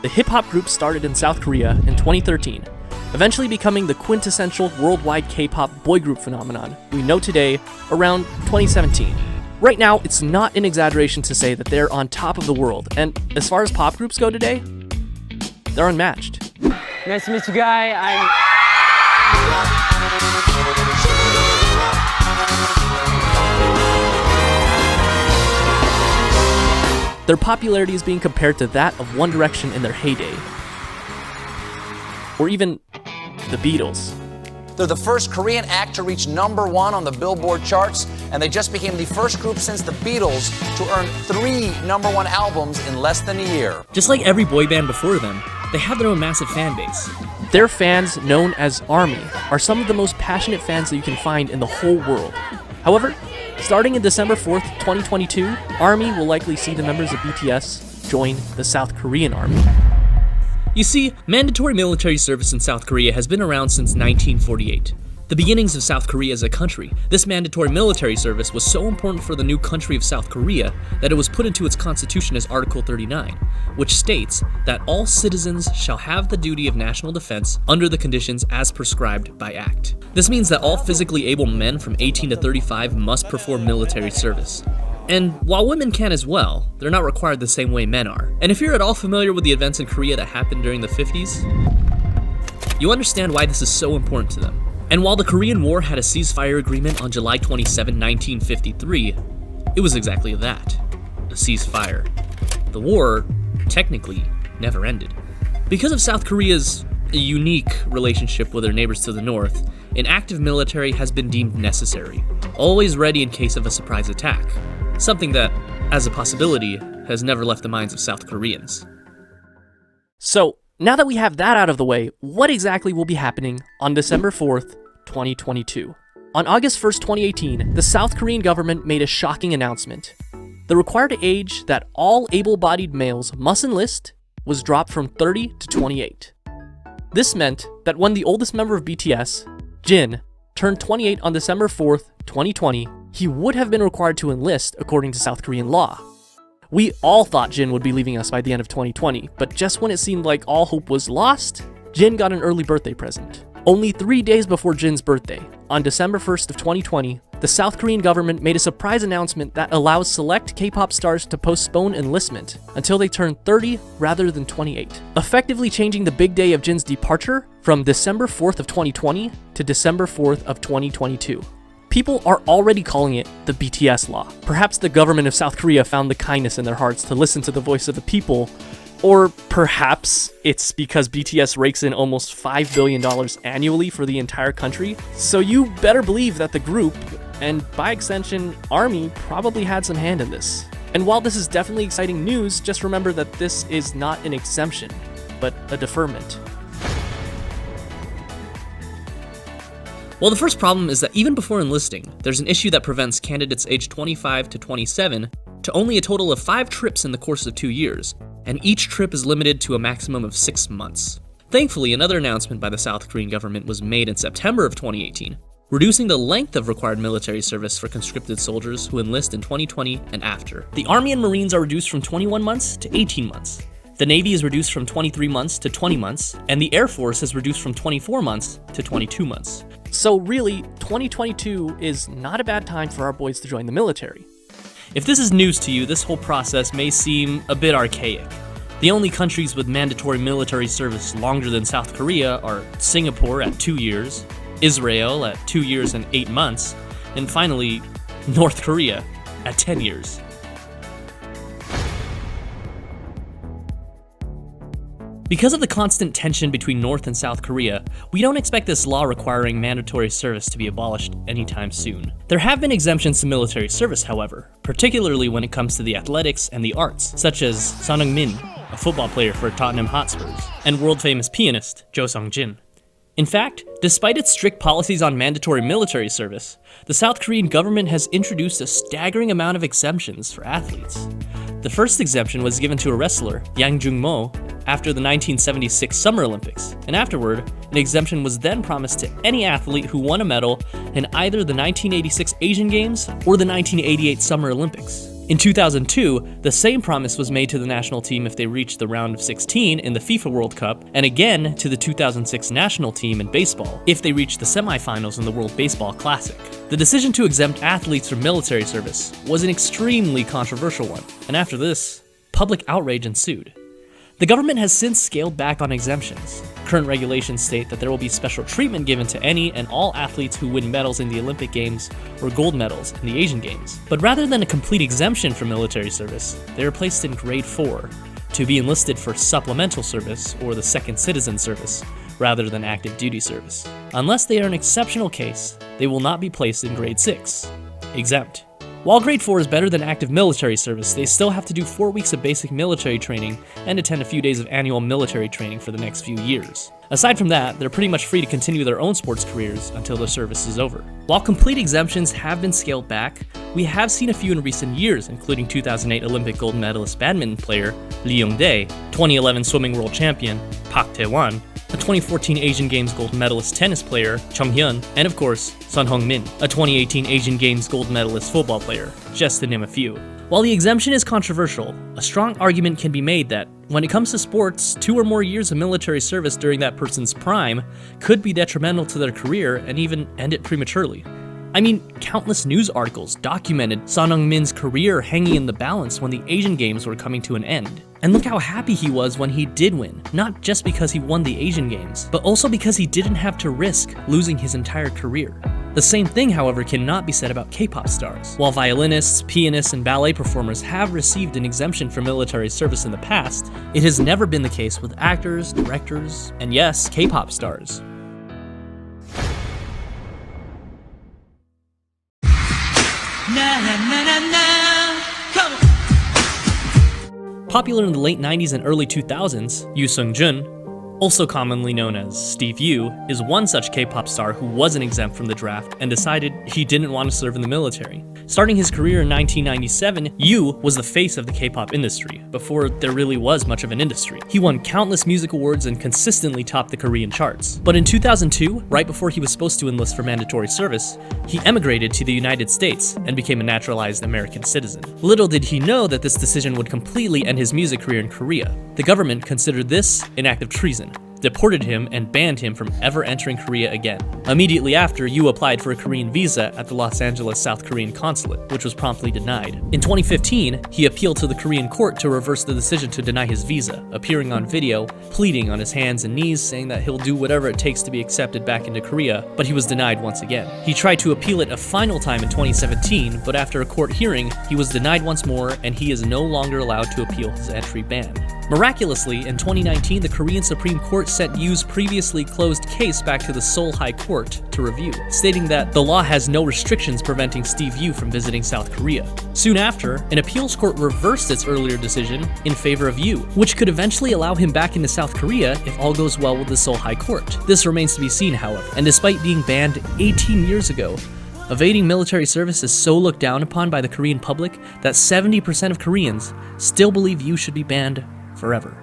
the hip-hop group started in South Korea in 2013, eventually becoming the quintessential worldwide K-pop boy group phenomenon we know today around 2017. Right now, it's not an exaggeration to say that they're on top of the world, and as far as pop groups go today, they're unmatched. Nice to meet you, Guy. Their popularity is being compared to that of One Direction in their heyday, or even the Beatles. They're the first Korean act to reach #1 on the Billboard charts, and they just became the first group since the Beatles to earn 3 #1 albums in less than a year. Just like every boy band before them, they have their own massive fan base. Their fans, known as ARMY, are some of the most passionate fans that you can find in the whole world. However, starting in December 4th, 2022, ARMY will likely see the members of BTS join the South Korean Army. You see, mandatory military service in South Korea has been around since 1948. The beginnings of South Korea as a country, this mandatory military service was so important for the new country of South Korea that it was put into its constitution as Article 39, which states that all citizens shall have the duty of national defense under the conditions as prescribed by Act. This means that all physically able men from 18 to 35 must perform military service. And while women can as well, they're not required the same way men are. And if you're at all familiar with the events in Korea that happened during the 50s, you understand why this is so important to them. And while the Korean War had a ceasefire agreement on July 27, 1953, it was exactly that, a ceasefire. The war, technically, never ended. Because of South Korea's unique relationship with their neighbors to the north, an active military has been deemed necessary, always ready in case of a surprise attack. Something that, as a possibility, has never left the minds of South Koreans. So, now that we have that out of the way, what exactly will be happening on December 4th, 2022? On August 1st, 2018, the South Korean government made a shocking announcement. The required age that all able-bodied males must enlist was dropped from 30 to 28. This meant that when the oldest member of BTS, Jin, turned 28 on December 4th, 2020, he would have been required to enlist according to South Korean law. We all thought Jin would be leaving us by the end of 2020, but just when it seemed like all hope was lost, Jin got an early birthday present. Only 3 days before Jin's birthday, on December 1st of 2020, the South Korean government made a surprise announcement that allows select K-pop stars to postpone enlistment until they turn 30 rather than 28, effectively changing the big day of Jin's departure from December 4th of 2020 to December 4th of 2022. People are already calling it the BTS law. Perhaps the government of South Korea found the kindness in their hearts to listen to the voice of the people, or perhaps it's because BTS rakes in almost $5 billion annually for the entire country. So you better believe that the group, and by extension, ARMY, probably had some hand in this. And while this is definitely exciting news, just remember that this is not an exemption, but a deferment. Well, the first problem is that even before enlisting, there's an issue that prevents candidates aged 25 to 27 to only a total of 5 trips in the course of 2 years, and each trip is limited to a maximum of 6 months. Thankfully, another announcement by the South Korean government was made in September of 2018, reducing the length of required military service for conscripted soldiers who enlist in 2020 and after. The Army and Marines are reduced from 21 months to 18 months. The Navy is reduced from 23 months to 20 months, and the Air Force is reduced from 24 months to 22 months. So really, 2022 is not a bad time for our boys to join the military. If this is news to you, this whole process may seem a bit archaic. The only countries with mandatory military service longer than South Korea are Singapore at 2 years, Israel at 2 years and 8 months, and finally, North Korea at 10 years. Because of the constant tension between North and South Korea, we don't expect this law requiring mandatory service to be abolished anytime soon. There have been exemptions to military service, however, particularly when it comes to the athletics and the arts, such as Son Heung-min, a football player for Tottenham Hotspurs, and world-famous pianist Jo Sung-jin. In fact, despite its strict policies on mandatory military service, the South Korean government has introduced a staggering amount of exemptions for athletes. The first exemption was given to a wrestler, Yang Jung-mo, after the 1976 Summer Olympics, and afterward, an exemption was then promised to any athlete who won a medal in either the 1986 Asian Games or the 1988 Summer Olympics. In 2002, the same promise was made to the national team if they reached the round of 16 in the FIFA World Cup, and again to the 2006 national team in baseball if they reached the semifinals in the World Baseball Classic. The decision to exempt athletes from military service was an extremely controversial one, and after this, public outrage ensued. The government has since scaled back on exemptions. Current regulations state that there will be special treatment given to any and all athletes who win medals in the Olympic Games or gold medals in the Asian Games. But rather than a complete exemption from military service, they are placed in grade 4 to be enlisted for supplemental service or the second citizen service rather than active duty service. Unless they are an exceptional case, they will not be placed in grade 6, exempt. While grade 4 is better than active military service, they still have to do 4 weeks of basic military training and attend a few days of annual military training for the next few years. Aside from that, they're pretty much free to continue their own sports careers until their service is over. While complete exemptions have been scaled back, we have seen a few in recent years, including 2008 Olympic gold medalist badminton player Lee Young-dae, 2011 swimming world champion Park Tae-won, a 2014 Asian Games gold medalist tennis player, Chung Hyun, and of course, Sun Hong-min, a 2018 Asian Games gold medalist football player, just to name a few. While the exemption is controversial, a strong argument can be made that, when it comes to sports, 2 or more years of military service during that person's prime could be detrimental to their career and even end it prematurely. I mean, countless news articles documented Sun Hong-min's career hanging in the balance when the Asian Games were coming to an end. And look how happy he was when he did win, not just because he won the Asian Games, but also because he didn't have to risk losing his entire career. The same thing, however, cannot be said about K-pop stars. While violinists, pianists, and ballet performers have received an exemption for military service in the past, it has never been the case with actors, directors, and yes, K-pop stars. Popular in the late 90s and early 2000s, Yoo Sung-jun, also commonly known as Steve Yoo, is one such K-pop star who wasn't exempt from the draft and decided he didn't want to serve in the military. Starting his career in 1997, Yoo was the face of the K-pop industry, before there really was much of an industry. He won countless music awards and consistently topped the Korean charts. But in 2002, right before he was supposed to enlist for mandatory service, he emigrated to the United States and became a naturalized American citizen. Little did he know that this decision would completely end his music career in Korea. The government considered this an act of treason, deported him, and banned him from ever entering Korea again. Immediately after, Yoo applied for a Korean visa at the Los Angeles South Korean consulate, which was promptly denied. In 2015, he appealed to the Korean court to reverse the decision to deny his visa, appearing on video, pleading on his hands and knees, saying that he'll do whatever it takes to be accepted back into Korea, but he was denied once again. He tried to appeal it a final time in 2017, but after a court hearing, he was denied once more, and he is no longer allowed to appeal his entry ban. Miraculously, in 2019, the Korean Supreme Court sent Yoo's previously closed case back to the Seoul High Court to review, stating that the law has no restrictions preventing Steve Yoo from visiting South Korea. Soon after, an appeals court reversed its earlier decision in favor of Yoo, which could eventually allow him back into South Korea if all goes well with the Seoul High Court. This remains to be seen, however, and despite being banned 18 years ago, evading military service is so looked down upon by the Korean public that 70% of Koreans still believe Yoo should be banned forever.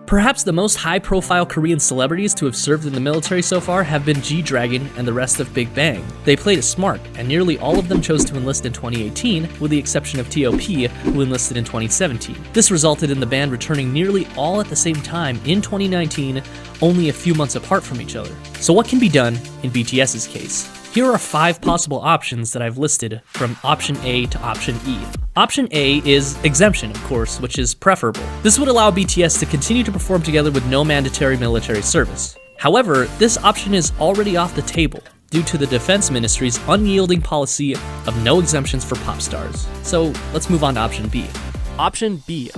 Perhaps the most high-profile Korean celebrities to have served in the military so far have been G-Dragon and the rest of Big Bang. They played it smart, and nearly all of them chose to enlist in 2018, with the exception of T.O.P., who enlisted in 2017. This resulted in the band returning nearly all at the same time in 2019, only a few months apart from each other. So what can be done in BTS's case? Here are 5 possible options that I've listed from option A to option E. Option A is exemption, of course, which is preferable. This would allow BTS to continue to perform together with no mandatory military service. However, this option is already off the table due to the Defense Ministry's unyielding policy of no exemptions for pop stars. So let's move on to option B. Option B,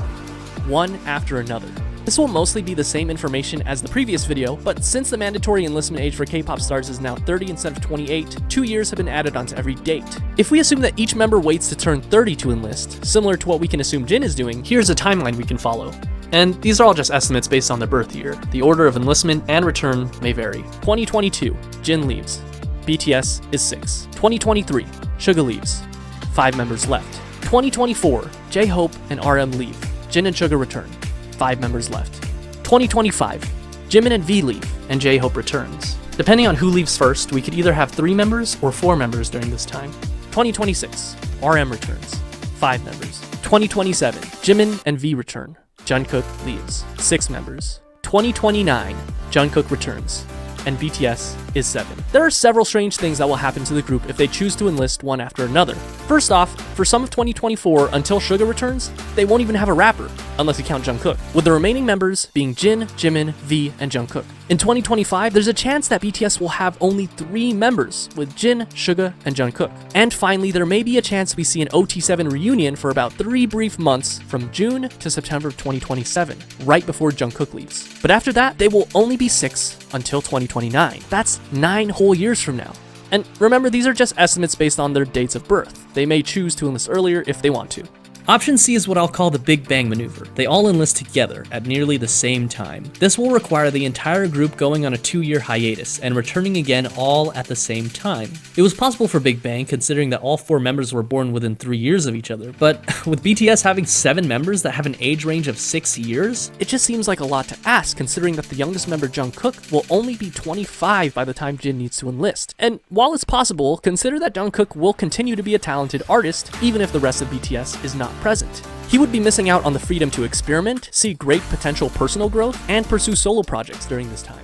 one after another. This will mostly be the same information as the previous video, but since the mandatory enlistment age for K-pop stars is now 30 instead of 28, 2 years have been added onto every date. If we assume that each member waits to turn 30 to enlist, similar to what we can assume Jin is doing, here's a timeline we can follow. And these are all just estimates based on their birth year. The order of enlistment and return may vary. 2022, Jin leaves. BTS is 6. 2023, Suga leaves. 5 members left. 2024, J-Hope and RM leave. Jin and Suga return. 5 members left. 2025, Jimin and V leave, and J-Hope returns. Depending on who leaves first, we could either have 3 members or 4 members during this time. 2026, RM returns. 5 members. 2027, Jimin and V return. Jungkook leaves. 6 members. 2029, Jungkook returns, and BTS is 7. There are several strange things that will happen to the group if they choose to enlist one after another. First off, for some of 2024 until Suga returns, they won't even have a rapper, unless you count Jungkook, with the remaining members being Jin, Jimin, V, and Jungkook. In 2025, there's a chance that BTS will have only 3 members, with Jin, Suga, and Jungkook. And finally, there may be a chance we see an OT7 reunion for about 3 brief months from June to September of 2027, right before Jungkook leaves. But after that, they will only be 6 until 2029. That's 9 whole years from now. And remember, these are just estimates based on their dates of birth. They may choose to enlist earlier if they want to. Option C is what I'll call the Big Bang maneuver. They all enlist together at nearly the same time. This will require the entire group going on a 2-year hiatus and returning again all at the same time. It was possible for Big Bang considering that all 4 members were born within 3 years of each other, but with BTS having 7 members that have an age range of 6 years, it just seems like a lot to ask considering that the youngest member Jungkook will only be 25 by the time Jin needs to enlist. And while it's possible, consider that Jungkook will continue to be a talented artist even if the rest of BTS is not present. He would be missing out on the freedom to experiment, see great potential personal growth, and pursue solo projects during this time.